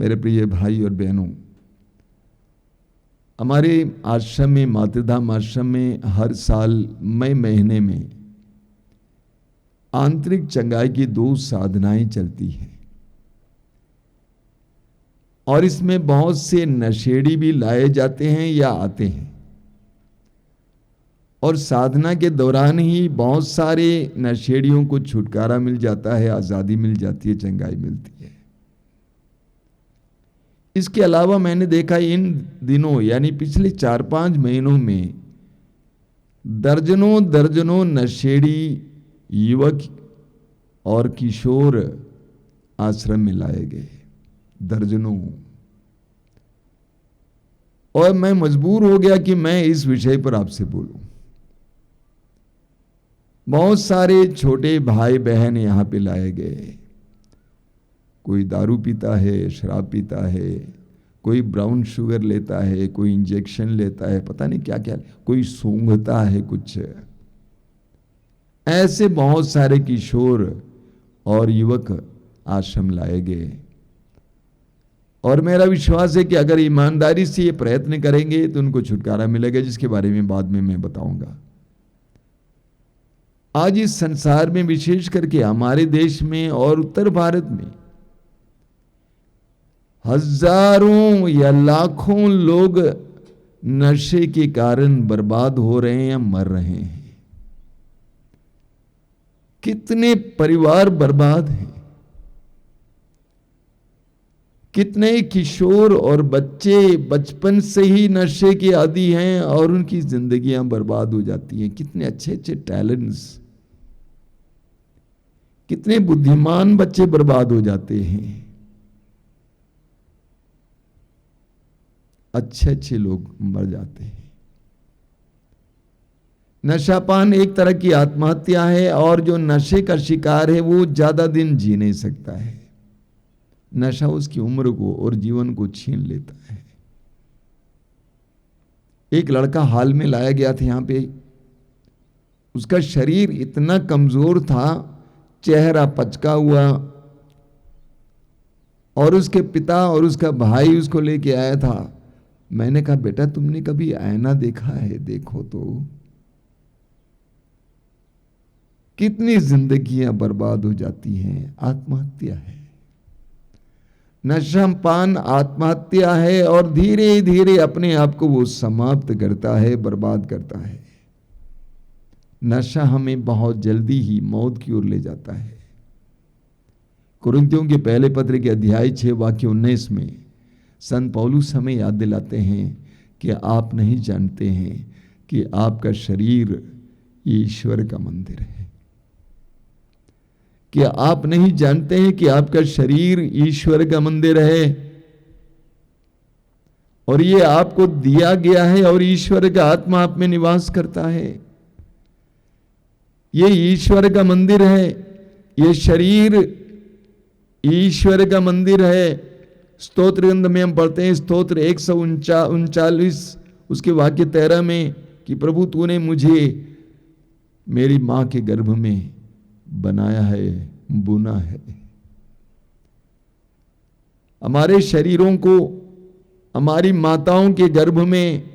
मेरे प्रिय भाई और बहनों, हमारे आश्रम में, मातृधाम आश्रम में हर साल मई महीने में आंतरिक चंगाई की 2 साधनाएं चलती हैं और इसमें बहुत से नशेड़ी भी लाए जाते हैं या आते हैं और साधना के दौरान ही बहुत सारे नशेड़ियों को छुटकारा मिल जाता है, आज़ादी मिल जाती है, चंगाई मिलती है। इसके अलावा मैंने देखा इन दिनों यानी पिछले 4-5 महीनों में दर्जनों दर्जनों नशेड़ी युवक और किशोर आश्रम में लाए गए, दर्जनों। और मैं मजबूर हो गया कि मैं इस विषय पर आपसे बोलूं। बहुत सारे छोटे भाई बहन यहां पे लाए गए। कोई दारू पीता है, शराब पीता है, कोई ब्राउन शुगर लेता है, कोई इंजेक्शन लेता है, पता नहीं क्या क्या, कोई सूंघता है कुछ। ऐसे बहुत सारे किशोर और युवक आश्रम लाए गए और मेरा विश्वास है कि अगर ईमानदारी से ये प्रयत्न करेंगे तो उनको छुटकारा मिलेगा, जिसके बारे में बाद में मैं बताऊंगा। आज इस संसार में, विशेष करके हमारे देश में और उत्तर भारत में, हजारों या लाखों लोग नशे के कारण बर्बाद हो रहे हैं या मर रहे हैं। कितने परिवार बर्बाद हैं, कितने किशोर और बच्चे बचपन से ही नशे के आदी हैं और उनकी जिंदगियां बर्बाद हो जाती हैं। कितने अच्छे अच्छे टैलेंट्स, कितने बुद्धिमान बच्चे बर्बाद हो जाते हैं। अच्छे अच्छे लोग मर जाते हैं। नशापान एक तरह की आत्महत्या है और जो नशे का शिकार है वो ज्यादा दिन जी नहीं सकता है। नशा उसकी उम्र को और जीवन को छीन लेता है। एक लड़का हाल में लाया गया था यहां पे, उसका शरीर इतना कमजोर था, चेहरा पचका हुआ, और उसके पिता और उसका भाई उसको लेके आया था। मैंने कहा, बेटा तुमने कभी आईना देखा है? देखो तो कितनी जिंदगियां बर्बाद हो जाती हैं। आत्महत्या है, नशापान आत्महत्या है और धीरे धीरे अपने आप को वो समाप्त करता है, बर्बाद करता है। नशा हमें बहुत जल्दी ही मौत की ओर ले जाता है। कुरिन्थियों के पहले पत्र के अध्याय 6 वाक्य 19 में संत पौलुस हमें याद दिलाते हैं कि आप नहीं जानते हैं कि आपका शरीर ईश्वर का मंदिर है। कि आप नहीं जानते हैं कि आपका शरीर ईश्वर का मंदिर है और ये आपको दिया गया है और ईश्वर का आत्मा आप में निवास करता है। ये ईश्वर का मंदिर है, ये शरीर ईश्वर का मंदिर है। स्तोत्र ग्रंथ में हम पढ़ते हैं, स्तोत्र 139 उसके वाक्य 13 में, कि प्रभु तूने मुझे मेरी मां के गर्भ में बनाया है, बुना है। हमारे शरीरों को हमारी माताओं के गर्भ में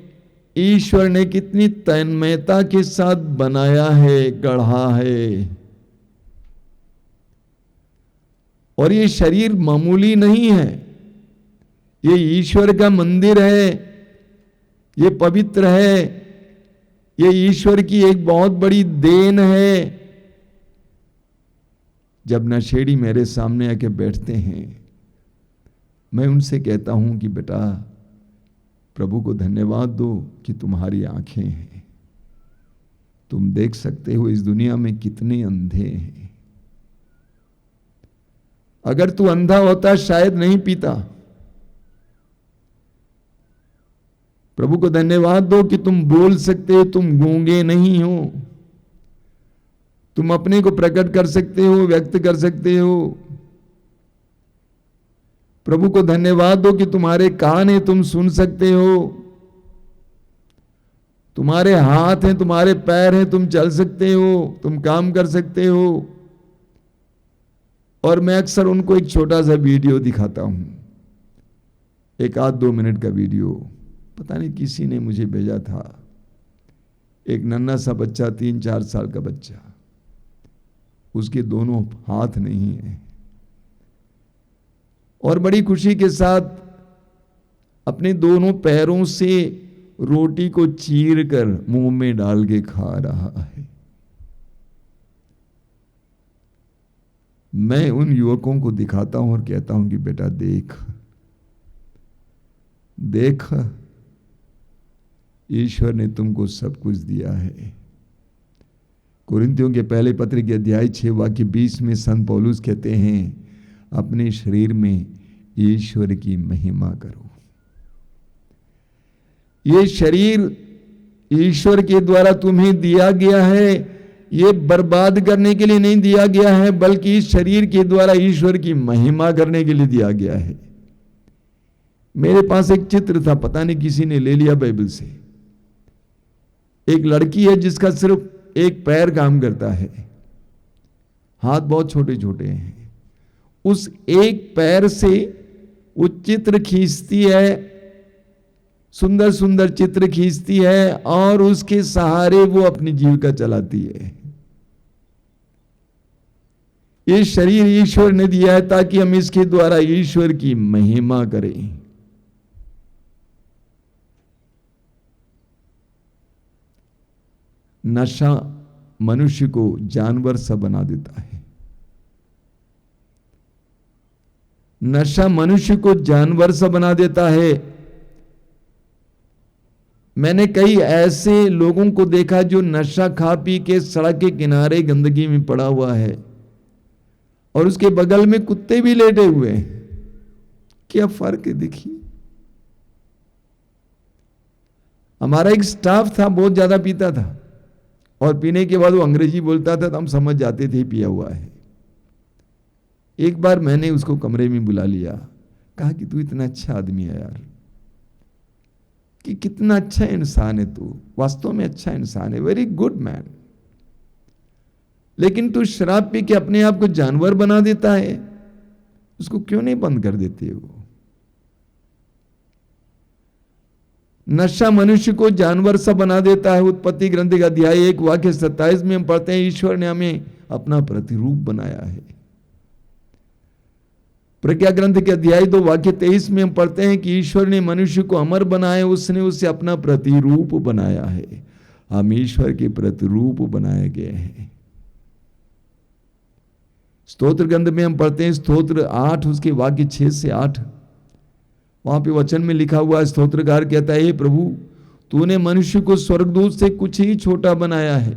ईश्वर ने कितनी तन्मयता के साथ बनाया है, गढ़ा है। और ये शरीर मामूली नहीं है, ये ईश्वर का मंदिर है, ये पवित्र है, ये ईश्वर की एक बहुत बड़ी देन है। जब नशेड़ी मेरे सामने आके बैठते हैं, मैं उनसे कहता हूं कि बेटा प्रभु को धन्यवाद दो कि तुम्हारी आंखें हैं, तुम देख सकते हो इस दुनिया में कितने अंधे हैं। अगर तू अंधा होता शायद नहीं पीता। प्रभु को धन्यवाद दो कि तुम बोल सकते हो, तुम गूंगे नहीं हो, तुम अपने को प्रकट कर सकते हो, व्यक्त कर सकते हो। प्रभु को धन्यवाद दो कि तुम्हारे कान है, तुम सुन सकते हो, तुम्हारे हाथ हैं, तुम्हारे पैर हैं, तुम चल सकते हो, तुम काम कर सकते हो। और मैं अक्सर उनको एक छोटा सा वीडियो दिखाता हूं। एक आध 2 मिनट का वीडियो, पता नहीं किसी ने मुझे भेजा था। एक नन्हा सा बच्चा, 3-4 साल का बच्चा, उसके दोनों हाथ नहीं है और बड़ी खुशी के साथ अपने दोनों पैरों से रोटी को चीर कर मुंह में डाल के खा रहा है। मैं उन युवकों को दिखाता हूं और कहता हूं कि बेटा देख देख, ईश्वर ने तुमको सब कुछ दिया है। कुरिन्थियों के पहले पत्र के अध्याय 6 वाक्य 20 में संत पौलुस कहते हैं, अपने शरीर में ईश्वर की महिमा करो। ये शरीर ईश्वर के द्वारा तुम्हें दिया गया है, ये बर्बाद करने के लिए नहीं दिया गया है, बल्कि इस शरीर के द्वारा ईश्वर की महिमा करने के लिए दिया गया है। मेरे पास एक चित्र था, पता नहीं किसी ने ले लिया बाइबल से। एक लड़की है जिसका सिर्फ एक पैर काम करता है, हाथ बहुत छोटे छोटे हैं। उस एक पैर से वो चित्र खींचती है, सुंदर सुंदर चित्र खींचती है और उसके सहारे वो अपनी जीविका चलाती है। ये शरीर ईश्वर ने दिया है ताकि हम इसके द्वारा ईश्वर की महिमा करें। नशा मनुष्य को जानवर सा बना देता है। नशा मनुष्य को जानवर सा बना देता है। मैंने कई ऐसे लोगों को देखा जो नशा खा पी के सड़क के किनारे गंदगी में पड़ा हुआ है और उसके बगल में कुत्ते भी लेटे हुए हैं। क्या फर्क है देखिए। हमारा एक स्टाफ था, बहुत ज्यादा पीता था और पीने के बाद वो अंग्रेजी बोलता था तो हम समझ जाते थे पिया हुआ है। एक बार मैंने उसको कमरे में बुला लिया, कहा कि तू इतना अच्छा आदमी है यार, कि कितना अच्छा इंसान है तू, वास्तव में अच्छा इंसान है, वेरी गुड मैन, लेकिन तू शराब पी के अपने आप को जानवर बना देता है, उसको क्यों नहीं बंद कर देते हो? नशा मनुष्य को जानवर सा बना देता है। उत्पत्ति ग्रंथ का अध्याय 1 वाक्य 27 में हम पढ़ते हैं, ईश्वर ने हमें अपना प्रतिरूप बनाया है। प्रज्ञा ग्रंथ के अध्याय 2 वाक्य 23 में हम पढ़ते हैं कि ईश्वर ने मनुष्य को अमर बनाया, उसने उसे अपना प्रतिरूप बनाया है। हम ईश्वर के प्रतिरूप बनाए गए हैं। स्तोत्र ग्रंथ में हम पढ़ते हैं, स्तोत्र 8 उसके वाक्य 6 से 8, वहां पे वचन में लिखा हुआ है, स्तोत्रकार कहता है, हे प्रभु तूने मनुष्य को स्वर्गदूत से कुछ ही छोटा बनाया है,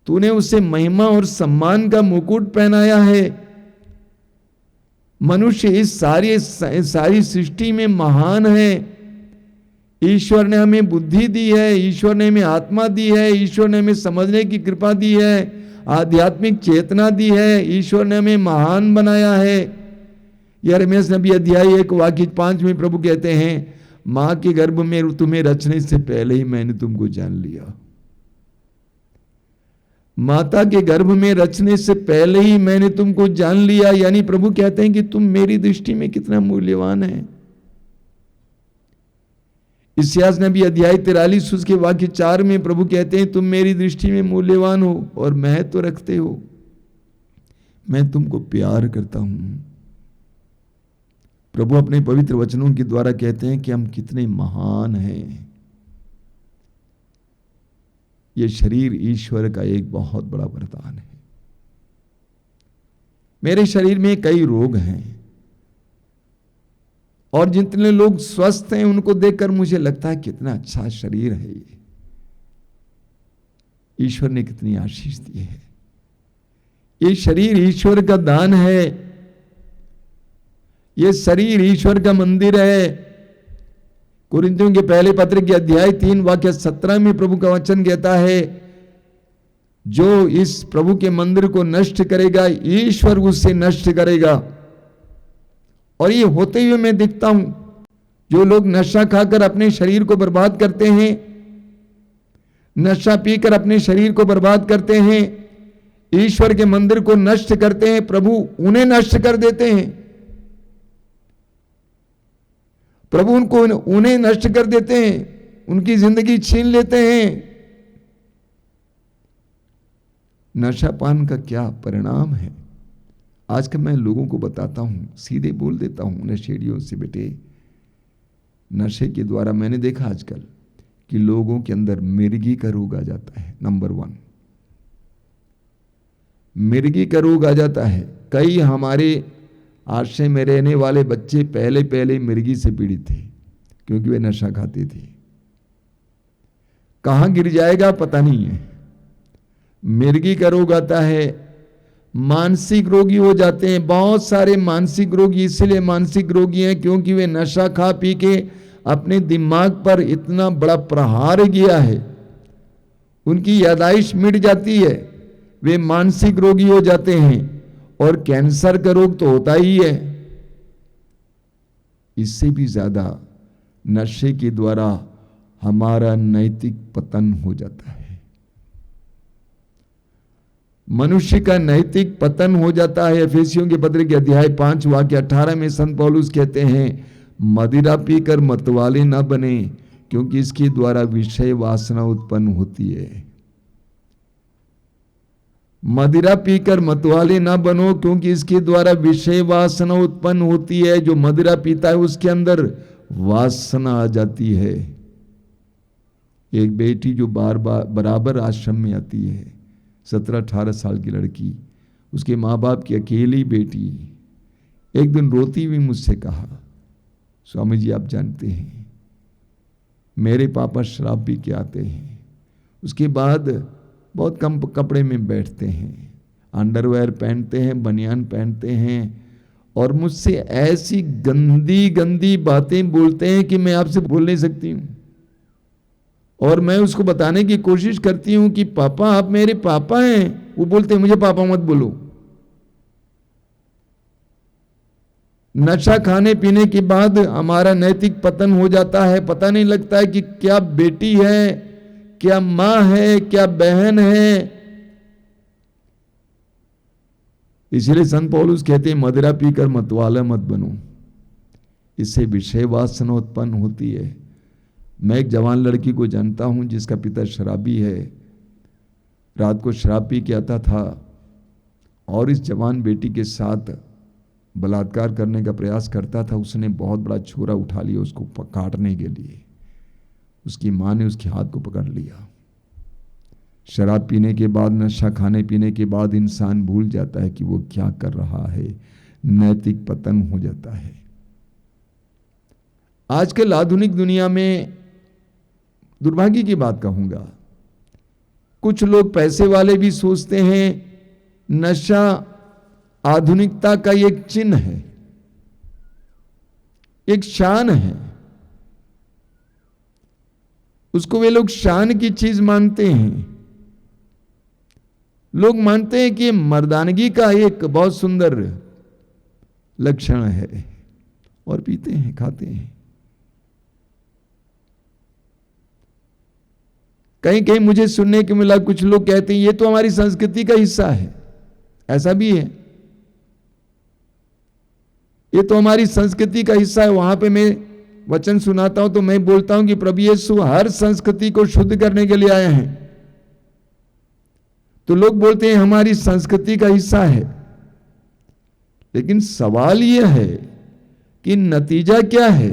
तूने उसे महिमा और सम्मान का मुकुट पहनाया है। मनुष्य इस सारी सृष्टि में महान है। ईश्वर ने हमें बुद्धि दी है, ईश्वर ने हमें आत्मा दी है, ईश्वर ने हमें समझने की कृपा दी है, आध्यात्मिक चेतना दी है, ईश्वर ने हमें महान बनाया है। यिर्मयाह नबी अध्याय 1 वाक्य 5 में प्रभु कहते हैं, मां के गर्भ में तुम्हें रचने से पहले ही मैंने तुमको जान लिया। माता के गर्भ में रचने से पहले ही मैंने तुमको जान लिया। यानी प्रभु कहते हैं कि तुम मेरी दृष्टि में कितना मूल्यवान है। इस्यास नबी अध्याय 43 उसके वाक्य 4 में प्रभु कहते हैं, तुम मेरी दृष्टि में मूल्यवान हो और महत्व रखते हो, मैं तुमको प्यार करता हूं। प्रभु अपने पवित्र वचनों के द्वारा कहते हैं कि हम कितने महान हैं। ये शरीर ईश्वर का एक बहुत बड़ा वरदान है। मेरे शरीर में कई रोग हैं और जितने लोग स्वस्थ हैं उनको देखकर मुझे लगता है कितना अच्छा शरीर है ये, ईश्वर ने कितनी आशीष दी है। ये शरीर ईश्वर का दान है, ये शरीर ईश्वर का मंदिर है। कुरिन्थियों के पहले पत्र के अध्याय 3 वाक्य 17 में प्रभु का वचन कहता है, जो इस प्रभु के मंदिर को नष्ट करेगा ईश्वर उससे नष्ट करेगा। और ये होते हुए मैं देखता हूं, जो लोग नशा खाकर अपने शरीर को बर्बाद करते हैं, नशा पीकर अपने शरीर को बर्बाद करते हैं, ईश्वर के मंदिर को नष्ट करते हैं, प्रभु उन्हें नष्ट कर देते हैं। प्रभु उनको उन्हें नष्ट कर देते हैं, उनकी जिंदगी छीन लेते हैं। नशापान का क्या परिणाम है? आज का मैं लोगों को बताता हूं, सीधे बोल देता हूं नशेड़ियों से, बेटे नशे के द्वारा मैंने देखा आजकल कि लोगों के अंदर मिर्गी का रोग आ जाता है। नंबर 1 मिर्गी का रोग आ जाता है। कई हमारे आश्रय में रहने वाले बच्चे पहले पहले मिर्गी से पीड़ित थे, क्योंकि वे नशा खाते थे। कहां गिर जाएगा पता नहीं है। मिर्गी का रोग आता है, मानसिक रोगी हो जाते हैं। बहुत सारे मानसिक रोगी इसलिए मानसिक रोगी हैं क्योंकि वे नशा खा पी के अपने दिमाग पर इतना बड़ा प्रहार किया है, उनकी यादाइश मिट जाती है, वे मानसिक रोगी हो जाते हैं। और कैंसर का रोग तो होता ही है। इससे भी ज्यादा नशे के द्वारा हमारा नैतिक पतन हो जाता है। मनुष्य का नैतिक पतन हो जाता है। एफेसियों के पत्र के अध्याय 5 वाक्य 18 में संत पौलुस कहते हैं, मदिरा पीकर मतवाले न बने, क्योंकि इसके द्वारा विषय वासना उत्पन्न होती है। मदिरा पीकर मतवाले ना बनो, क्योंकि इसके द्वारा विषय वासना उत्पन्न होती है। जो मदिरा पीता है उसके अंदर वासना आ जाती है। एक बेटी जो बार बार बराबर आश्रम में आती है, 17-18 साल की लड़की, उसके माँ बाप की अकेली बेटी, एक दिन रोती हुई मुझसे कहा, स्वामी जी आप जानते हैं मेरे पापा शराब पी के आते हैं, उसके बाद बहुत कम कपड़े में बैठते हैं, अंडरवेयर पहनते हैं, बनियान पहनते हैं, और मुझसे ऐसी गंदी गंदी बातें बोलते हैं कि मैं आपसे बोल नहीं सकती हूं। और मैं उसको बताने की कोशिश करती हूं कि पापा आप मेरे पापा हैं। वो बोलते हैं मुझे पापा मत बोलो। नशा खाने पीने के बाद हमारा नैतिक पतन हो जाता है। पता नहीं लगता है कि क्या बेटी है, क्या मां है, क्या बहन है। इसलिए संत पौलुस कहते हैं मदिरा पीकर मतवाला मत बनो, इससे विषय वासना उत्पन्न होती है। मैं एक जवान लड़की को जानता हूं जिसका पिता शराबी है। रात को शराब पी के आता था और इस जवान बेटी के साथ बलात्कार करने का प्रयास करता था। उसने बहुत बड़ा छुरा उठा लिया उसको काटने के लिए। उसकी मां ने उसके हाथ को पकड़ लिया। शराब पीने के बाद, नशा खाने पीने के बाद इंसान भूल जाता है कि वो क्या कर रहा है, नैतिक पतन हो जाता है। आजकल आधुनिक दुनिया में दुर्भाग्य की बात कहूंगा, कुछ लोग पैसे वाले भी सोचते हैं नशा आधुनिकता का एक चिन्ह है, एक शान है। उसको वे लोग शान की चीज मानते हैं। लोग मानते हैं कि मर्दानगी का एक बहुत सुंदर लक्षण है, और पीते हैं, खाते हैं। कहीं कहीं मुझे सुनने को मिला, कुछ लोग कहते हैं ये तो हमारी संस्कृति का हिस्सा है। ऐसा भी है, ये तो हमारी संस्कृति का हिस्सा है। वहां पे मैं वचन सुनाता हूं तो मैं बोलता हूं कि प्रभु यीशु हर संस्कृति को शुद्ध करने के लिए आए हैं। तो लोग बोलते हैं हमारी संस्कृति का हिस्सा है। लेकिन सवाल यह है कि नतीजा क्या है?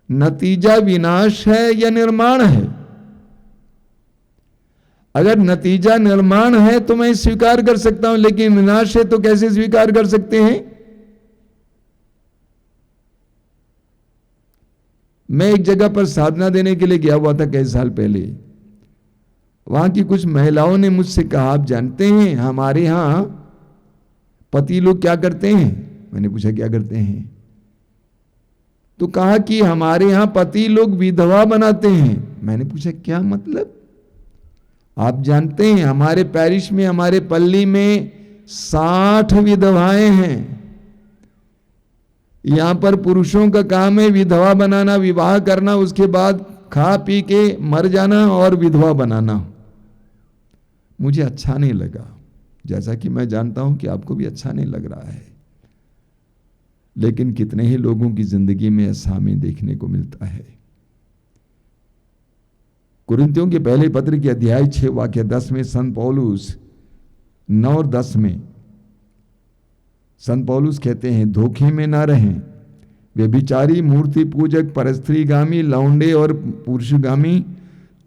नतीजा विनाश है या निर्माण है? अगर नतीजा निर्माण है तो मैं स्वीकार कर सकता हूं, लेकिन विनाश है तो कैसे स्वीकार कर सकते हैं? मैं एक जगह पर साधना देने के लिए गया हुआ था कई साल पहले। वहां की कुछ महिलाओं ने मुझसे कहा, आप जानते हैं हमारे यहां पति लोग क्या करते हैं? मैंने पूछा क्या करते हैं? तो कहा कि हमारे यहां पति लोग विधवा बनाते हैं। मैंने पूछा क्या मतलब? आप जानते हैं हमारे पैरिश में, हमारे पल्ली में 60 विधवाएं हैं। यहां पर पुरुषों का काम है विधवा बनाना, विवाह करना, उसके बाद खा पी के मर जाना और विधवा बनाना। मुझे अच्छा नहीं लगा, जैसा कि मैं जानता हूं कि आपको भी अच्छा नहीं लग रहा है। लेकिन कितने ही लोगों की जिंदगी में ऐसा हमें देखने को मिलता है। कुरिन्थियों के पहले पत्र के अध्याय 6 वाक्य 10 में संत पौलुस 9 और 10 में संत पौलुस कहते हैं, धोखे में ना रहें, व्यभिचारी, मूर्ति पूजक, परस्त्रीगामी, लौंडे और पुरुषगामी,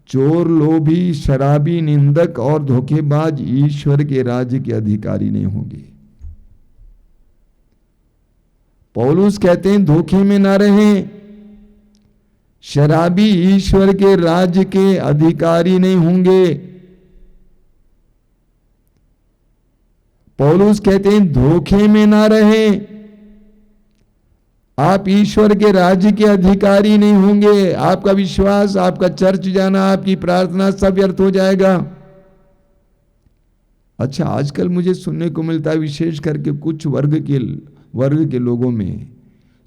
चोर, लोभी, शराबी, निंदक और धोखेबाज ईश्वर के राज्य के अधिकारी नहीं होंगे। पौलुस कहते हैं धोखे में ना रहें, शराबी ईश्वर के राज्य के अधिकारी नहीं होंगे। पौलुस कहते हैं धोखे में ना रहें, आप ईश्वर के राज्य के अधिकारी नहीं होंगे। आपका विश्वास, आपका चर्च जाना, आपकी प्रार्थना सब व्यर्थ हो जाएगा। अच्छा, आजकल मुझे सुनने को मिलता है विशेष करके कुछ वर्ग के लोगों में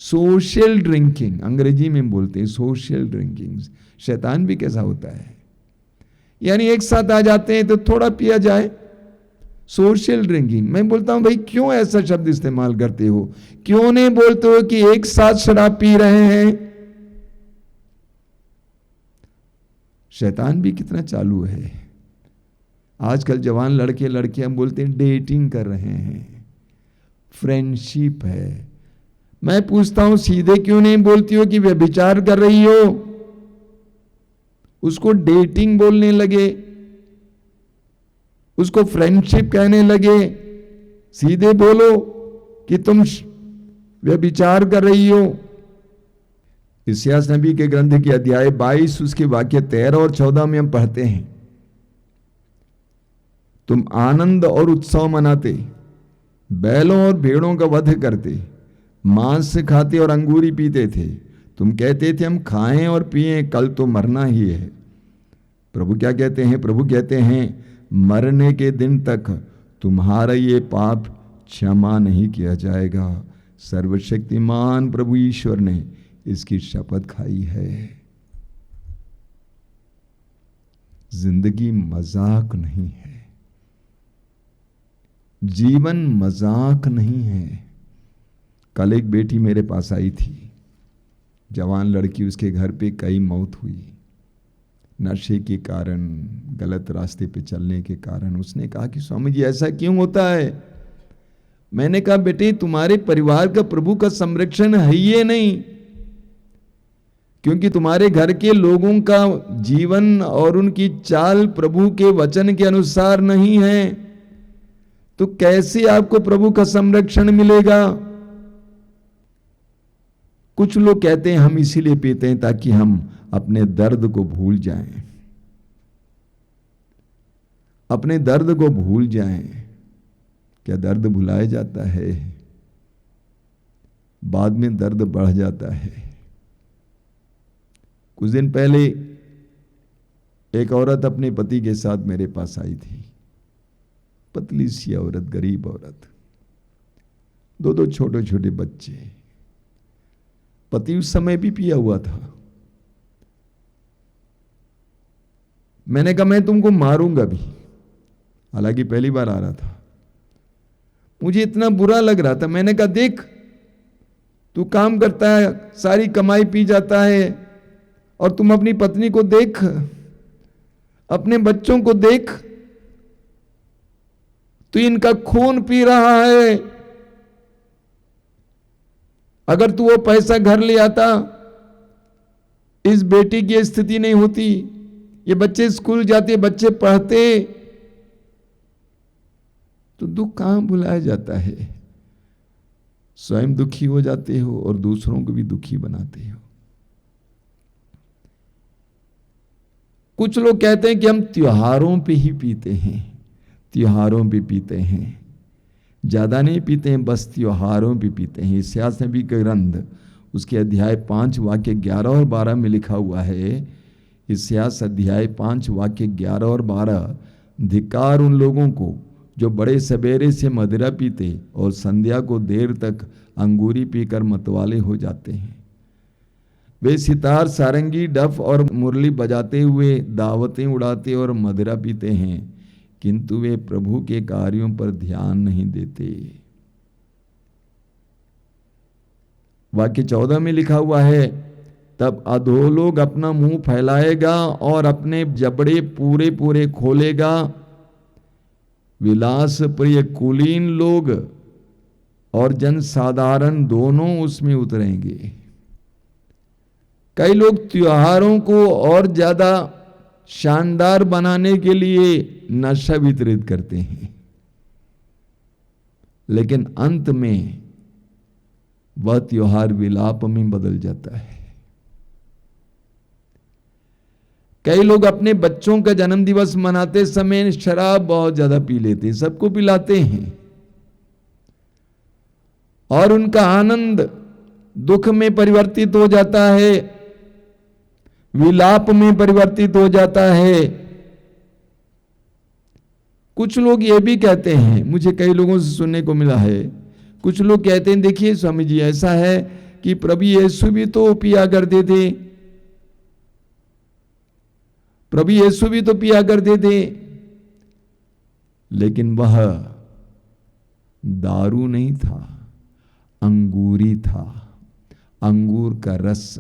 सोशल ड्रिंकिंग, अंग्रेजी में बोलते हैं सोशल ड्रिंकिंग। शैतान भी कैसा होता है, यानी एक साथ आ जाते हैं तो थोड़ा पिया जाए, सोशल ड्रिंकिंग। मैं बोलता हूं भाई क्यों ऐसा शब्द इस्तेमाल करते हो, क्यों नहीं बोलते हो कि एक साथ शराब पी रहे हैं। शैतान भी कितना चालू है। आजकल जवान लड़के लड़कियां बोलते हैं डेटिंग कर रहे हैं, फ्रेंडशिप है। मैं पूछता हूं सीधे क्यों नहीं बोलती हो कि व्यभिचार कर रही हो, उसको डेटिंग बोलने लगे, उसको फ्रेंडशिप कहने लगे। सीधे बोलो कि तुम व्यभिचार कर रही हो। इस्यास नबी के ग्रंथ के अध्याय 22 उसके वाक्य 13 और 14 में हम पढ़ते हैं, तुम आनंद और उत्सव मनाते, बैलों और भेड़ों का वध करते, मांस खाते और अंगूरी पीते थे। तुम कहते थे हम खाएं और पिएं, कल तो मरना ही है। प्रभु क्या कहते हैं? प्रभु कहते हैं मरने के दिन तक तुम्हारा ये पाप क्षमा नहीं किया जाएगा। सर्वशक्तिमान प्रभु ईश्वर ने इसकी शपथ खाई है। जिंदगी मजाक नहीं है, जीवन मजाक नहीं है। कल एक बेटी मेरे पास आई थी, जवान लड़की, उसके घर पे कई मौत हुई नशे के कारण, गलत रास्ते पे चलने के कारण। उसने कहा कि स्वामी जी ऐसा क्यों होता है? मैंने कहा बेटे तुम्हारे परिवार का प्रभु का संरक्षण है ही नहीं, क्योंकि तुम्हारे घर के लोगों का जीवन और उनकी चाल प्रभु के वचन के अनुसार नहीं है, तो कैसे आपको प्रभु का संरक्षण मिलेगा? कुछ लोग कहते हैं हम इसीलिए पीते हैं ताकि हम अपने दर्द को भूल जाएं, अपने दर्द को भूल जाएं। क्या दर्द भुलाया जाता है? बाद में दर्द बढ़ जाता है। कुछ दिन पहले एक औरत अपने पति के साथ मेरे पास आई थी, पतली सी औरत, गरीब औरत, दो छोटे छोटे बच्चे। पति उस समय भी पिया हुआ था। मैंने कहा मैं तुमको मारूंगा भी, हालांकि पहली बार आ रहा था। मुझे इतना बुरा लग रहा था। मैंने कहा देख तू काम करता है, सारी कमाई पी जाता है, और तुम अपनी पत्नी को देख, अपने बच्चों को देख, तू इनका खून पी रहा है। अगर तू वो पैसा घर ले आता, इस बेटी की स्थिति नहीं होती। ये बच्चे स्कूल जाते, बच्चे पढ़ते, तो दुख कहां भुलाया जाता है? स्वयं दुखी हो जाते हो और दूसरों को भी दुखी बनाते हो। कुछ लोग कहते हैं कि हम त्योहारों पे ही पीते हैं, त्योहारों पे पीते हैं, ज्यादा नहीं पीते हैं, बस त्योहारों पे पीते हैं। इस्यास नबी का ग्रंथ उसके अध्याय 5 वाक्य 11 और 12 में लिखा हुआ है, इस्यास अध्याय 5 वाक्य 11 और 12, धिक्कार उन लोगों को जो बड़े सवेरे से मदिरा पीते और संध्या को देर तक अंगूरी पीकर मतवाले हो जाते हैं। वे सितार, सारंगी, डफ और मुरली बजाते हुए दावतें उड़ाते और मदिरा पीते हैं, किंतु वे प्रभु के कार्यों पर ध्यान नहीं देते। वाक्य 14 में लिखा हुआ है, तब अधोलोक अपना मुंह फैलाएगा और अपने जबड़े पूरे पूरे खोलेगा। विलास प्रिय कुलीन लोग और जन साधारण दोनों उसमें उतरेंगे। कई लोग त्योहारों को और ज्यादा शानदार बनाने के लिए नशा वितरित करते हैं, लेकिन अंत में वह त्योहार विलाप में बदल जाता है। कई लोग अपने बच्चों का जन्म दिवस मनाते समय शराब बहुत ज्यादा पी लेते हैं, सबको पिलाते हैं, और उनका आनंद दुख में परिवर्तित हो जाता है, विलाप में परिवर्तित हो जाता है। कुछ लोग ये भी कहते हैं, मुझे कई लोगों से सुनने को मिला है, कुछ लोग कहते हैं, देखिए स्वामी जी ऐसा है कि प्रभु यीशु भी तो पिया करते थे, प्रभु यीशु भी तो पिया करते थे, लेकिन वह दारू नहीं था, अंगूरी था, अंगूर का रस,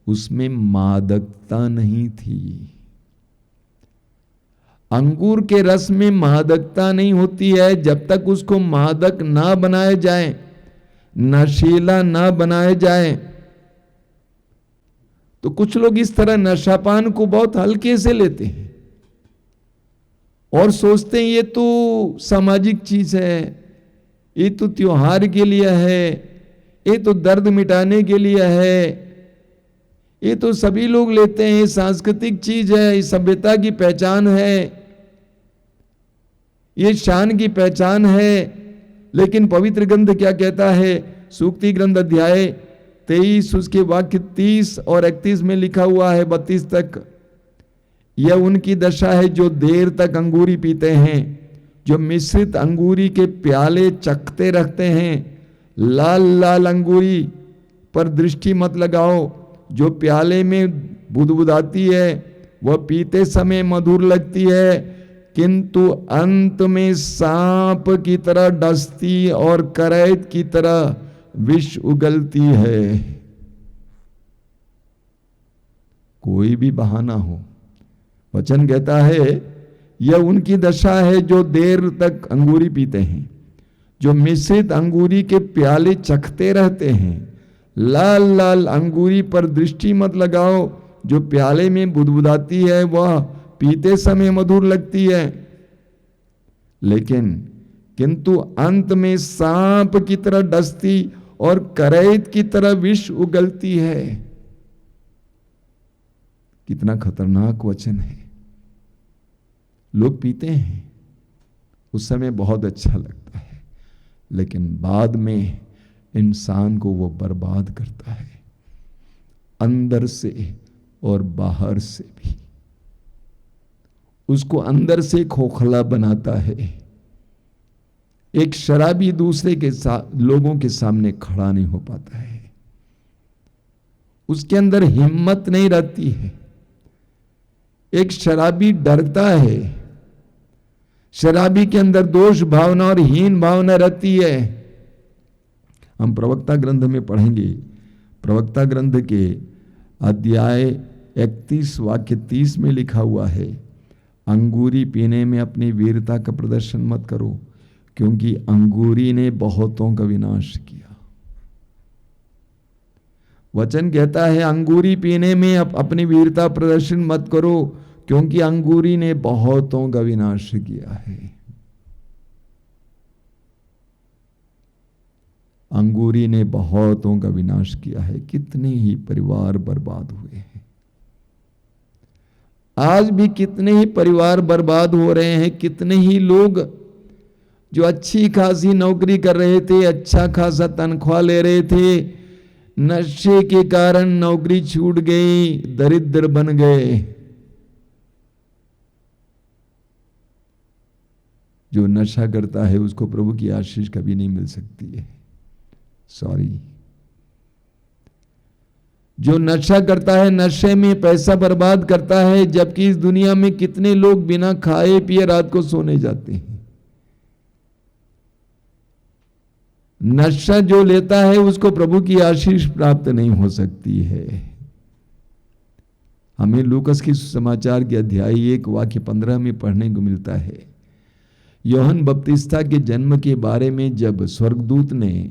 उसमें मादकता नहीं थी। अंगूर के रस में मादकता नहीं होती है जब तक उसको मादक ना बनाया जाए, नशीला ना बनाया जाए। तो कुछ लोग इस तरह नशापान को बहुत हल्के से लेते हैं और सोचते हैं ये तो सामाजिक चीज है, ये तो त्योहार के लिए है, ये तो दर्द मिटाने के लिए है, ये तो सभी लोग लेते हैं, ये सांस्कृतिक चीज है, ये सभ्यता की पहचान है, ये शान की पहचान है। लेकिन पवित्र ग्रंथ क्या कहता है? सूक्ति ग्रंथ अध्याय 23 उसके वाक्य 30 और 31 में लिखा हुआ है 32 तक, यह उनकी दशा है जो देर तक अंगूरी पीते हैं, जो मिश्रित अंगूरी के प्याले चखते रहते हैं। लाल लाल अंगूरी पर दृष्टि मत लगाओ, जो प्याले में बुदबुदाती है वह पीते समय मधुर लगती है, किंतु अंत में सांप की तरह डसती और करैत की तरह विष उगलती है। कोई भी बहाना हो, वचन कहता है यह उनकी दशा है जो देर तक अंगूरी पीते हैं, जो मिश्रित अंगूरी के प्याले चखते रहते हैं। लाल लाल अंगूरी पर दृष्टि मत लगाओ, जो प्याले में बुदबुदाती है वह पीते समय मधुर लगती है, लेकिन किंतु अंत में सांप की तरह डसती और करैत की तरह विष उगलती है। कितना खतरनाक वचन है। लोग पीते हैं, उस समय बहुत अच्छा लगता है, लेकिन बाद में इंसान को वो बर्बाद करता है, अंदर से और बाहर से भी। उसको अंदर से खोखला बनाता है। एक शराबी दूसरे के साथ लोगों के सामने खड़ा नहीं हो पाता है, उसके अंदर हिम्मत नहीं रहती है। एक शराबी डरता है, शराबी के अंदर दोष भावना और हीन भावना रहती है। हम प्रवक्ता ग्रंथ में पढ़ेंगे, प्रवक्ता ग्रंथ के अध्याय 31 वाक्य 30 में लिखा हुआ है, अंगूरी पीने में अपनी वीरता का प्रदर्शन मत करो, क्योंकि अंगूरी ने बहुतों का विनाश किया। वचन कहता है अंगूरी पीने में अपनी वीरता प्रदर्शन मत करो, क्योंकि अंगूरी ने बहुतों का विनाश किया है। अंगूरी ने बहुतों का विनाश किया है। कितने ही परिवार बर्बाद हुए हैं। आज भी कितने ही परिवार बर्बाद हो रहे हैं। कितने ही लोग जो अच्छी खासी नौकरी कर रहे थे, अच्छा खासा तनख्वाह ले रहे थे, नशे के कारण नौकरी छूट गई, दरिद्र बन गए। जो नशा करता है उसको प्रभु की आशीष कभी नहीं मिल सकती है। सॉरी, जो नशा करता है, नशे में पैसा बर्बाद करता है, जबकि इस दुनिया में कितने लोग बिना खाए पिए रात को सोने जाते हैं। नशा जो लेता है उसको प्रभु की आशीष प्राप्त नहीं हो सकती है। हमें लूकस की सुसमाचार के अध्याय 1 वाक्य 15 में पढ़ने को मिलता है, यूहन्ना बपतिस्ता के जन्म के बारे में जब स्वर्गदूत ने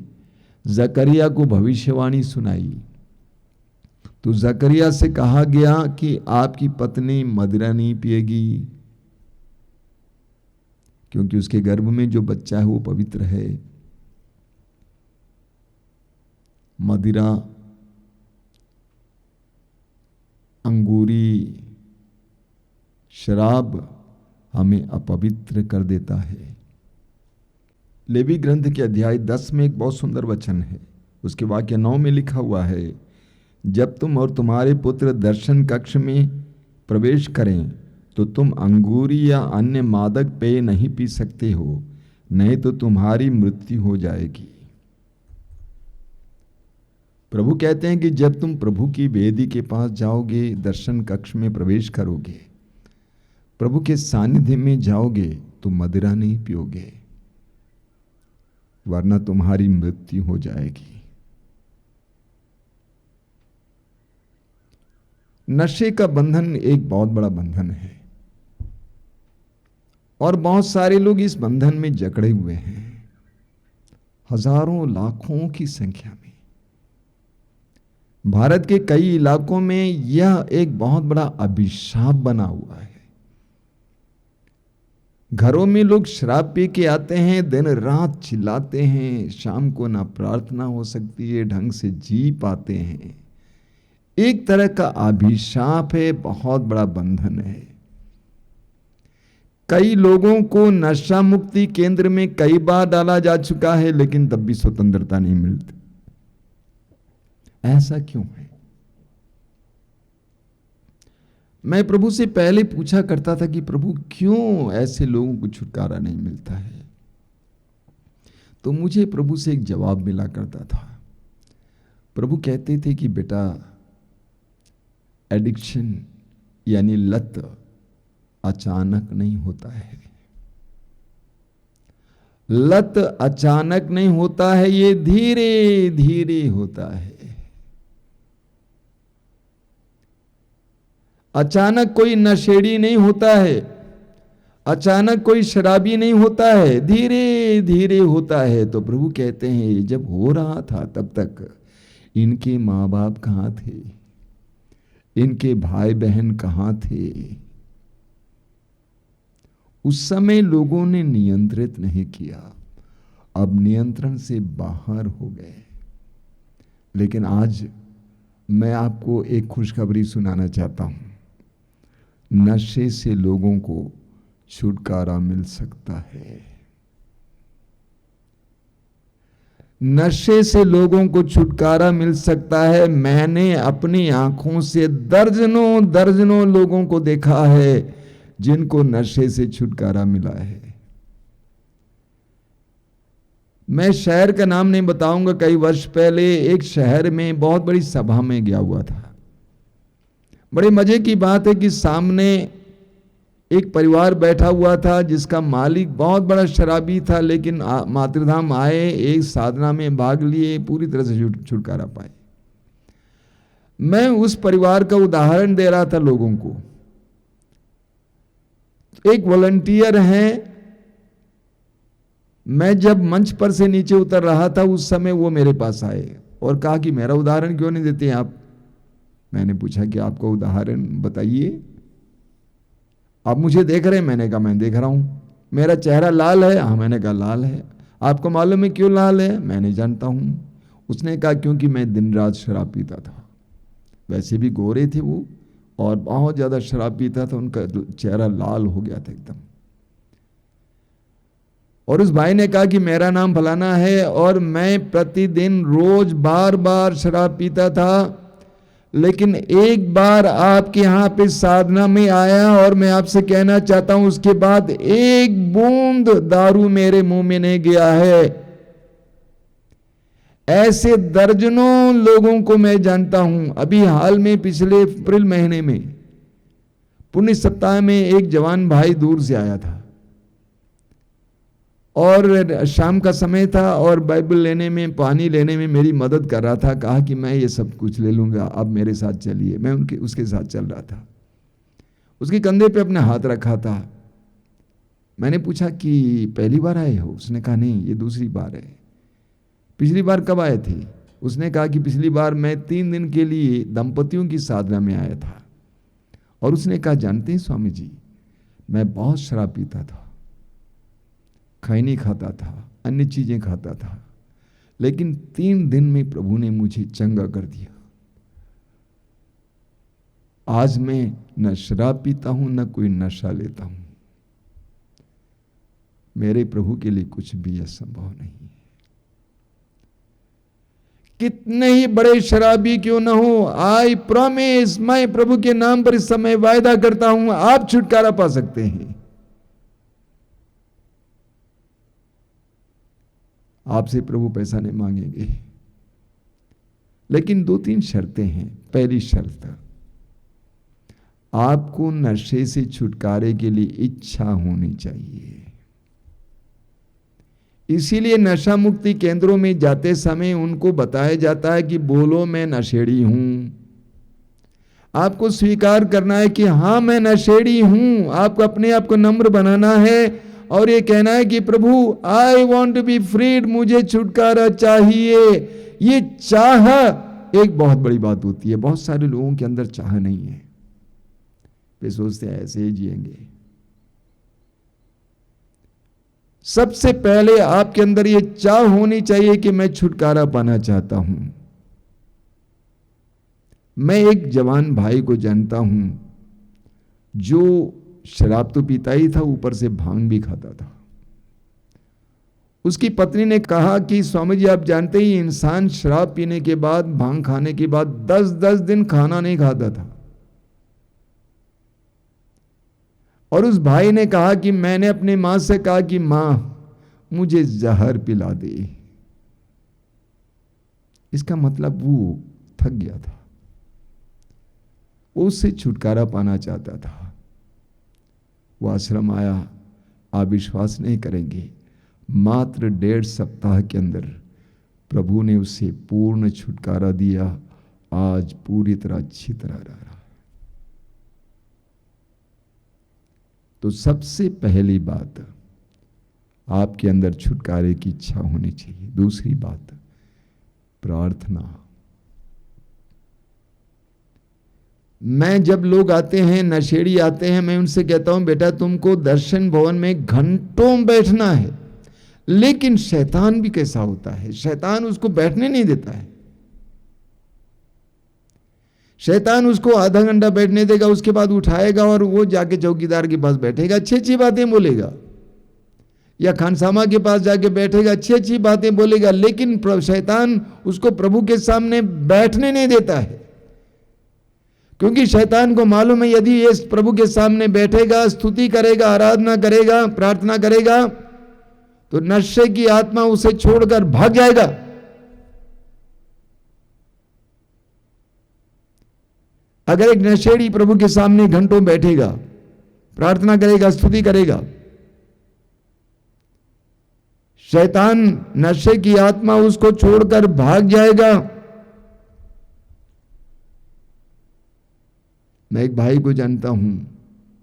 जकरिया को भविष्यवाणी सुनाई तो जकरिया से कहा गया कि आपकी पत्नी मदिरा नहीं पिएगी, क्योंकि उसके गर्भ में जो बच्चा है वो पवित्र है। मदिरा, अंगूरी, शराब हमें अपवित्र कर देता है। लेवी ग्रंथ के अध्याय 10 में एक बहुत सुंदर वचन है, उसके वाक्य 9 में लिखा हुआ है, जब तुम और तुम्हारे पुत्र दर्शन कक्ष में प्रवेश करें तो तुम अंगूरी या अन्य मादक पेय नहीं पी सकते हो, नहीं तो तुम्हारी मृत्यु हो जाएगी। प्रभु कहते हैं कि जब तुम प्रभु की वेदी के पास जाओगे, दर्शन कक्ष में प्रवेश करोगे, प्रभु के सानिध्य में जाओगे तो मदिरा नहीं पियोगे, वरना तुम्हारी मृत्यु हो जाएगी। नशे का बंधन एक बहुत बड़ा बंधन है और बहुत सारे लोग इस बंधन में जकड़े हुए हैं, हजारों लाखों की संख्या में। भारत के कई इलाकों में यह एक बहुत बड़ा अभिशाप बना हुआ है। घरों में लोग शराब पी के आते हैं, दिन रात चिल्लाते हैं, शाम को ना प्रार्थना हो सकती है, ढंग से जी पाते हैं। एक तरह का अभिशाप है, बहुत बड़ा बंधन है। कई लोगों को नशा मुक्ति केंद्र में कई बार डाला जा चुका है, लेकिन तब भी स्वतंत्रता नहीं मिलती। ऐसा क्यों है? मैं प्रभु से पहले पूछा करता था कि प्रभु क्यों ऐसे लोगों को छुटकारा नहीं मिलता है, तो मुझे प्रभु से एक जवाब मिला करता था। प्रभु कहते थे कि बेटा, एडिक्शन यानी लत अचानक नहीं होता है, लत अचानक नहीं होता है, ये धीरे धीरे होता है। अचानक कोई नशेड़ी नहीं होता है, अचानक कोई शराबी नहीं होता है, धीरे धीरे होता है। तो प्रभु कहते हैं जब हो रहा था तब तक इनके माँ बाप कहाँ थे, इनके भाई बहन कहाँ थे? उस समय लोगों ने नियंत्रित नहीं किया, अब नियंत्रण से बाहर हो गए। लेकिन आज मैं आपको एक खुशखबरी सुनाना चाहता हूं, नशे से लोगों को छुटकारा मिल सकता है। नशे से लोगों को छुटकारा मिल सकता है। मैंने अपनी आंखों से दर्जनों दर्जनों लोगों को देखा है जिनको नशे से छुटकारा मिला है। मैं शहर का नाम नहीं बताऊंगा, कई वर्ष पहले एक शहर में बहुत बड़ी सभा में गया हुआ था। बड़े मजे की बात है कि सामने एक परिवार बैठा हुआ था जिसका मालिक बहुत बड़ा शराबी था, लेकिन मातृधाम आए, एक साधना में भाग लिए, पूरी तरह से छुटकारा पाए। मैं उस परिवार का उदाहरण दे रहा था लोगों को। एक वॉलंटियर हैं, मैं जब मंच पर से नीचे उतर रहा था उस समय वो मेरे पास आए और कहा कि मेरा उदाहरण क्यों नहीं देते आप? मैंने पूछा कि आपका उदाहरण बताइए, आप मुझे देख रहे हैं? मैंने कहा मैं देख रहा हूं। मेरा चेहरा लाल है? हाँ, मैंने कहा लाल है। आपको मालूम है क्यों लाल है? मैंने जानता हूं। उसने कहा क्योंकि मैं दिन रात शराब पीता था। वैसे भी गोरे थे वो और बहुत ज्यादा शराब पीता था, उनका चेहरा लाल हो गया था एकदम। और उस भाई ने कहा कि मेरा नाम फलाना है और मैं प्रतिदिन रोज बार बार शराब पीता था, लेकिन एक बार आपके यहां पे साधना में आया और मैं आपसे कहना चाहता हूं उसके बाद एक बूंद दारू मेरे मुंह में नहीं गया है। ऐसे दर्जनों लोगों को मैं जानता हूं। अभी हाल में पिछले अप्रैल महीने में पुण्य सप्ताह में एक जवान भाई दूर से आया था और शाम का समय था और बाइबल लेने में, पानी लेने में मेरी मदद कर रहा था। कहा कि मैं ये सब कुछ ले लूँगा, आप मेरे साथ चलिए। मैं उसके साथ चल रहा था। उसके कंधे पे अपना हाथ रखा था। मैंने पूछा कि पहली बार आए हो? उसने कहा नहीं, ये दूसरी बार है। पिछली बार कब आए थे? उसने कहा कि पिछली बार मैं 3 दिन के लिए दंपतियों की साधना में आया था। और उसने कहा जानते हैं स्वामी जी, मैं बहुत शराब पीता था, खैनी खाता था, अन्य चीजें खाता था, लेकिन 3 दिन में प्रभु ने मुझे चंगा कर दिया। आज मैं न शराब पीता हूं, न कोई नशा लेता हूं। मेरे प्रभु के लिए कुछ भी असंभव नहीं है। कितने ही बड़े शराबी क्यों न हो, आई प्रॉमिस, मैं प्रभु के नाम पर इस समय वायदा करता हूं, आप छुटकारा पा सकते हैं। आपसे प्रभु पैसा नहीं मांगेंगे, लेकिन 2-3 शर्तें हैं। पहली शर्त, आपको नशे से छुटकारे के लिए इच्छा होनी चाहिए। इसीलिए नशा मुक्ति केंद्रों में जाते समय उनको बताया जाता है कि बोलो मैं नशेड़ी हूं। आपको स्वीकार करना है कि हां मैं नशेड़ी हूं। आपको अपने आप को नम्र बनाना है और ये कहना है कि प्रभु I want to be freed, मुझे छुटकारा चाहिए। ये चाह एक बहुत बड़ी बात होती है। बहुत सारे लोगों के अंदर चाह नहीं है, वे सोचते हैं ऐसे ही जिएंगे। सबसे पहले आपके अंदर ये चाह होनी चाहिए कि मैं छुटकारा पाना चाहता हूं। मैं एक जवान भाई को जानता हूं जो शराब तो पीता ही था, ऊपर से भांग भी खाता था। उसकी पत्नी ने कहा कि स्वामी जी आप जानते ही इंसान शराब पीने के बाद, भांग खाने के बाद 10-10 दिन खाना नहीं खाता था। और उस भाई ने कहा कि मैंने अपनी मां से कहा कि मां मुझे जहर पिला दे। इसका मतलब वो थक गया था, वो उससे छुटकारा पाना चाहता था। वो आश्रम आया। आप विश्वास नहीं करेंगे, मात्र 1.5 सप्ताह के अंदर प्रभु ने उसे पूर्ण छुटकारा दिया। आज पूरी तरह अच्छी तरह रह रहा। तो सबसे पहली बात, आपके अंदर छुटकारे की इच्छा होनी चाहिए। दूसरी बात, प्रार्थना। मैं जब लोग आते हैं, नशेड़ी आते हैं, मैं उनसे कहता हूं बेटा तुमको दर्शन भवन में घंटों बैठना है। लेकिन शैतान भी कैसा होता है, शैतान उसको बैठने नहीं देता है। शैतान उसको आधा घंटा बैठने देगा, उसके बाद उठाएगा और वो जाके चौकीदार के पास बैठेगा, अच्छी अच्छी बातें बोलेगा, या खानसामा के पास जाके बैठेगा, अच्छी अच्छी बातें बोलेगा। लेकिन शैतान उसको प्रभु के सामने बैठने नहीं देता है, क्योंकि शैतान को मालूम है यदि ये प्रभु के सामने बैठेगा, स्तुति करेगा, आराधना करेगा, प्रार्थना करेगा, तो नशे की आत्मा उसे छोड़कर भाग जाएगा। अगर एक नशेड़ी प्रभु के सामने घंटों बैठेगा, प्रार्थना करेगा, स्तुति करेगा, शैतान नशे की आत्मा उसको छोड़कर भाग जाएगा। मैं एक भाई को जानता हूं,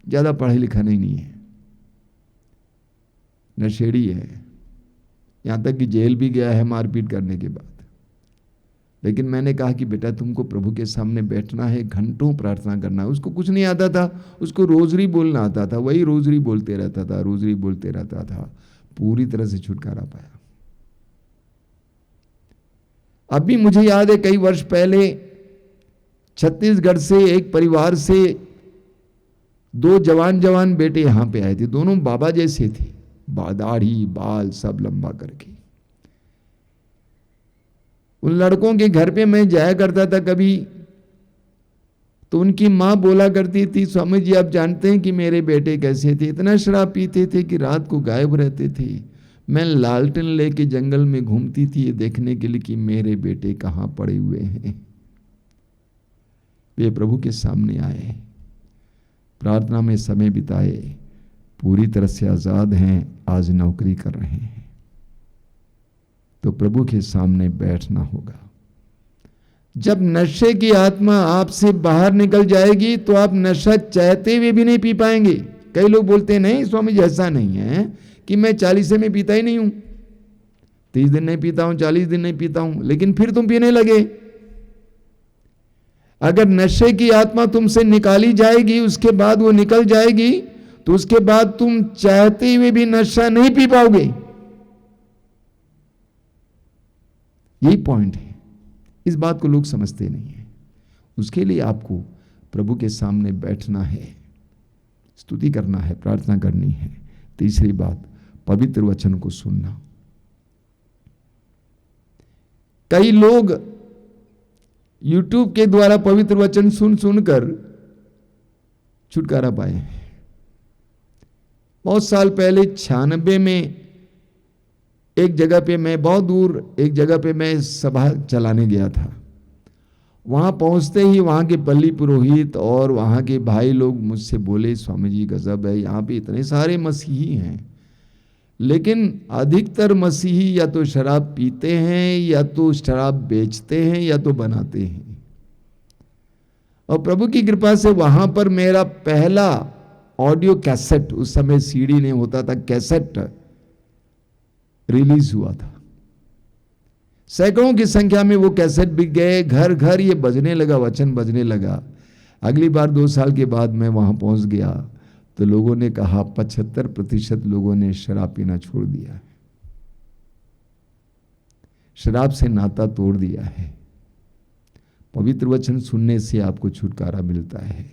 ज्यादा पढ़ा लिखा नहीं है, नशेड़ी है, यहां तक कि जेल भी गया है मारपीट करने के बाद। लेकिन मैंने कहा कि बेटा तुमको प्रभु के सामने बैठना है, घंटों प्रार्थना करना है। उसको कुछ नहीं आता था, उसको रोजरी बोलना आता था, वही रोजरी बोलते रहता था, रोजरी बोलते रहता था। पूरी तरह से छुटकारा पाया। अभी मुझे याद है कई वर्ष पहले छत्तीसगढ़ से एक परिवार से 2 जवान बेटे यहां पे आए थे। दोनों बाबा जैसे थे, दाढ़ी बाल सब लंबा करके। उन लड़कों के घर पे मैं जाया करता था कभी, तो उनकी मां बोला करती थी स्वामी जी आप जानते हैं कि मेरे बेटे कैसे थे, इतना शराब पीते थे कि रात को गायब रहते थे। मैं लालटेन लेके जंगल में घूमती थी ये देखने के लिए कि मेरे बेटे कहां पड़े हुए हैं। वे प्रभु के सामने आए, प्रार्थना में समय बिताए, पूरी तरह से आजाद हैं। आज नौकरी कर रहे हैं। तो प्रभु के सामने बैठना होगा। जब नशे की आत्मा आपसे बाहर निकल जाएगी तो आप नशा चाहते हुए भी नहीं पी पाएंगे। कई लोग बोलते हैं नहीं स्वामी जी ऐसा नहीं है कि मैं 40 में पीता ही नहीं हूं, 30 दिन नहीं पीता हूं, 40 दिन नहीं पीता हूं, लेकिन फिर तुम पीने लगे। अगर नशे की आत्मा तुमसे निकाली जाएगी, उसके बाद वो निकल जाएगी, तो उसके बाद तुम चाहते हुए भी नशा नहीं पी पाओगे। यही पॉइंट है। इस बात को लोग समझते नहीं है। उसके लिए आपको प्रभु के सामने बैठना है, स्तुति करना है, प्रार्थना करनी है। तीसरी बात, पवित्र वचन को सुनना। कई लोग YouTube के द्वारा पवित्र वचन सुन सुनकर छुटकारा पाए हैं। बहुत साल पहले 96 में एक जगह पे मैं, बहुत दूर एक जगह पे मैं सभा चलाने गया था। वहां पहुंचते ही वहां के पल्ली पुरोहित और वहां के भाई लोग मुझसे बोले, स्वामी जी गजब है, यहाँ पे इतने सारे मसीही हैं, लेकिन अधिकतर मसीही या तो शराब पीते हैं, या तो शराब बेचते हैं, या तो बनाते हैं। और प्रभु की कृपा से वहां पर मेरा पहला ऑडियो कैसेट, उस समय सीडी नहीं होता था, कैसेट रिलीज हुआ था। सैकड़ों की संख्या में वो कैसेट बिक गए, घर घर ये बजने लगा, वचन बजने लगा। अगली बार 2 साल के बाद मैं वहां पहुंच गया तो लोगों ने कहा 75% लोगों ने शराब पीना छोड़ दिया है, शराब से नाता तोड़ दिया है। पवित्र वचन सुनने से आपको छुटकारा मिलता है।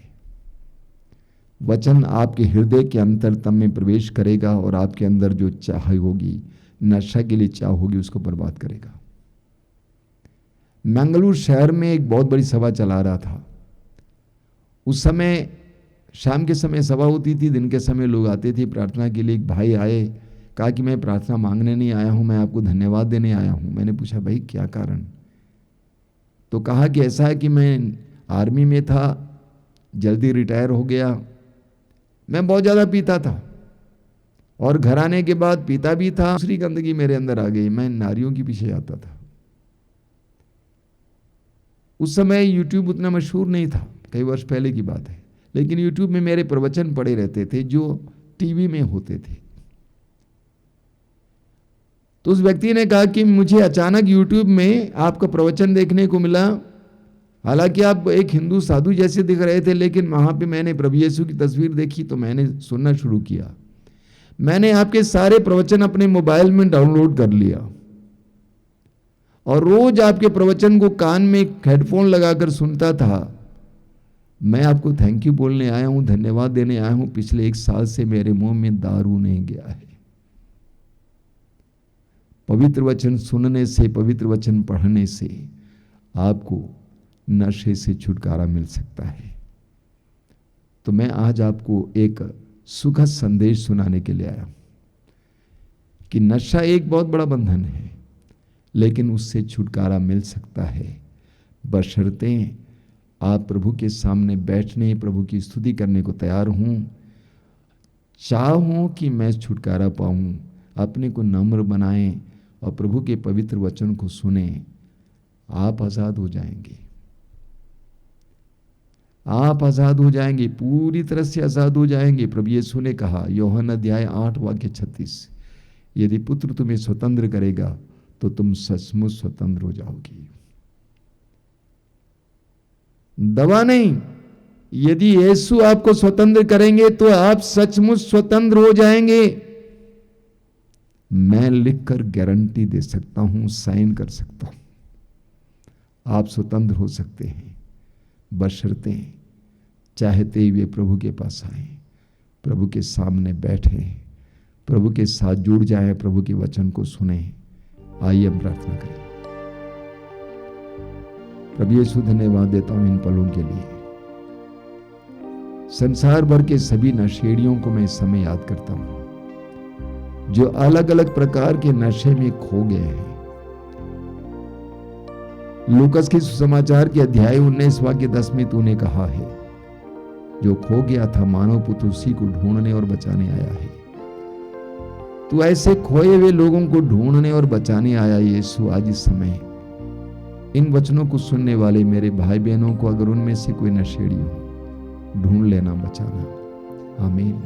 वचन आपके हृदय के अंतरतम में प्रवेश करेगा और आपके अंदर जो चाह होगी, नशा के लिए चाह होगी, उसको बर्बाद करेगा। मंगलूर शहर में एक बहुत बड़ी सभा चला रहा था। उस समय शाम के समय सभा होती थी, दिन के समय लोग आते थे प्रार्थना के लिए। एक भाई आए, कहा कि मैं प्रार्थना मांगने नहीं आया हूं, मैं आपको धन्यवाद देने आया हूं। मैंने पूछा भाई क्या कारण? तो कहा कि ऐसा है कि मैं आर्मी में था, जल्दी रिटायर हो गया, मैं बहुत ज़्यादा पीता था और घर आने के बाद पीता भी था, दूसरी गंदगी मेरे अंदर आ गई, मैं नारियों के पीछे आता था। उस समय यूट्यूब उतना मशहूर नहीं था, कई वर्ष पहले की बात है, लेकिन यूट्यूब में मेरे प्रवचन पड़े रहते थे जो टीवी में होते थे। तो उस व्यक्ति ने कहा कि मुझे अचानक यूट्यूब में आपका प्रवचन देखने को मिला, हालांकि आप एक हिंदू साधु जैसे दिख रहे थे, लेकिन वहां पे मैंने प्रभु यीशु की तस्वीर देखी तो मैंने सुनना शुरू किया। मैंने आपके सारे प्रवचन अपने मोबाइल में डाउनलोड कर लिया और रोज आपके प्रवचन को कान में हेडफोन लगाकर सुनता था। मैं आपको थैंक यू बोलने आया हूं, धन्यवाद देने आया हूं। पिछले 1 साल से मेरे मुंह में दारू नहीं गया है। पवित्र वचन सुनने से, पवित्र वचन पढ़ने से आपको नशे से छुटकारा मिल सकता है। तो मैं आज आपको एक सुखद संदेश सुनाने के लिए आया हूं कि नशा एक बहुत बड़ा बंधन है, लेकिन उससे छुटकारा मिल सकता है बशर्ते आप प्रभु के सामने बैठने, प्रभु की स्तुति करने को तैयार हूं, चाहूं कि मैं छुटकारा पाऊं। अपने को नम्र बनाएं और प्रभु के पवित्र वचन को सुने, आप आजाद हो जाएंगे। आप आजाद हो जाएंगे, पूरी तरह से आजाद हो जाएंगे। प्रभु यीशु ने कहा, यूहन्ना अध्याय 8 वाक्य 36, यदि पुत्र तुम्हें स्वतंत्र करेगा तो तुम सचमुच स्वतंत्र हो जाओगी। दवा नहीं, यदि यीशु आपको स्वतंत्र करेंगे तो आप सचमुच स्वतंत्र हो जाएंगे। मैं लिखकर गारंटी दे सकता हूं, साइन कर सकता हूं, आप स्वतंत्र हो सकते हैं बशर्ते चाहते हुए प्रभु के पास आए, प्रभु के सामने बैठे, प्रभु के साथ जुड़ जाए, प्रभु के वचन को सुने। आइए हम प्रार्थना करें। प्रभु यीशु धन्यवाद देता हूं इन पलों के लिए। संसार भर के सभी नशेड़ियों को मैं इस समय याद करता हूं जो अलग अलग प्रकार के नशे में खो गए हैं। लूकस के सुसमाचार के अध्याय 19 वाक्य 10 में तूने कहा है, जो खो गया था मानव पुत्र उसी को ढूंढने और बचाने आया है। तू ऐसे खोए हुए लोगों को ढूंढने और बचाने आया यीशु आज इस समय। इन वचनों को सुनने वाले मेरे भाई बहनों को अगर उनमें से कोई नशेड़ी हो, ढूंढ लेना, बचाना। आमीन।